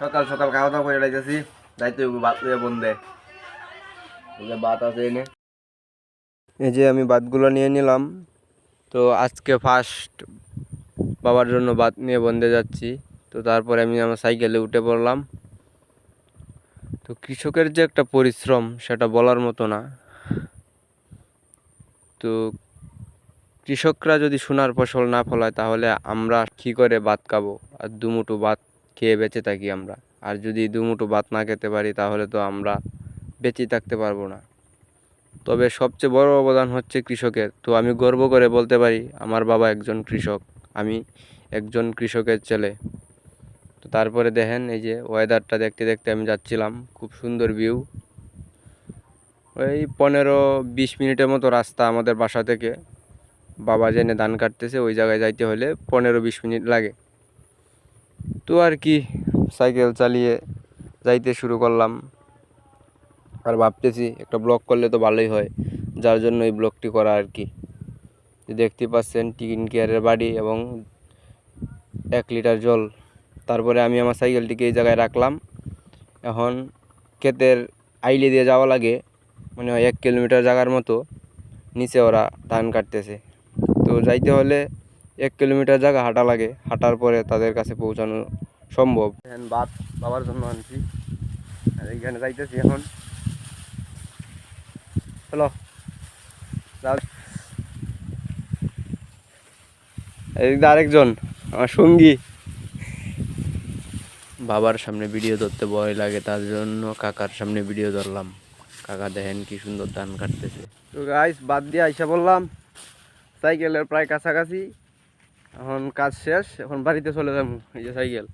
সকাল সকাল খাওয়া দাওয়া করে যাইতেছি, যাইতে ভাত লইয়া বন্ধে ভাত আছে এনে। এই যে আমি ভাতগুলো নিয়ে নিলাম। তো আজকে ফার্স্ট বাবার জন্য ভাত নিয়ে বন্ধে যাচ্ছি। তো তারপরে আমি আমার সাইকেলে উঠে পড়লাম। তো কৃষকের যে একটা পরিশ্রম সেটা বলার মতো না। তো কৃষকরা যদি সোনার ফসল না ফলায় তাহলে আমরা কী করে ভাত খাবো? আর দুমুঠো ভাত খেয়ে বেঁচে থাকি আমরা। আর যদি দুমুঠো ভাত না খেতে পারি তাহলে তো আমরা বেঁচে থাকতে পারবো না। তবে সবচেয়ে বড় অবদান হচ্ছে কৃষকের। তো আমি গর্ব করে বলতে পারি আমার বাবা একজন কৃষক, আমি একজন কৃষকের ছেলে। তো তারপরে দেখেন এই যে ওয়েদারটা দেখতে দেখতে আমি যাচ্ছিলাম, খুব সুন্দর ভিউ। ওই 15-20 মিনিটের মতো রাস্তা আমাদের বাসা থেকে। বাবা জেনে ধান কাটতেছে, ওই জায়গায় যাইতে হলে 15-20 মিনিট লাগে। তো আর কি, সাইকেল চালিয়ে যাইতে শুরু করলাম। আর ভাবতেছি একটা ব্লগ করলে তো ভালোই হয়, যার জন্য এই ব্লগটি করা আর কি। দেখতে পাচ্ছেন টিন কেয়ারের বাড়ি এবং 1 লিটার জল। তারপরে আমি আমার সাইকেলটিকে এই জায়গায় রাখলাম। এখন ক্ষেতের আইলে দিয়ে যাওয়া লাগে, মানে 1 কিলোমিটার জায়গার মতো। নিচে ওরা ধান কাটতেছে। তো যাইতে হলে 1 কিলোমিটার জায়গা হাঁটা লাগে, হাঁটার পরে তাদের কাছে পৌঁছানো সম্ভব। এখন ভাত বাবার জন্য আনছি, আর এইখানে যাইতেছি এখন। চলো এদিকে আরেকজন আমার সঙ্গী। বাবার সামনে ভিডিও ধরতে ভয় লাগে, তার জন্য কাকার সামনে ভিডিও ধরলাম। কাকা দেখেন কি সুন্দর ধান কাটতেছে। তো গাইস বাদ দিয়ে আইসা বললাম সাইকেলের প্রায় কাছাকাছি। এখন কাজ শেষ, এখন বাড়িতে চলে যাবো। এই যে সাইকেল।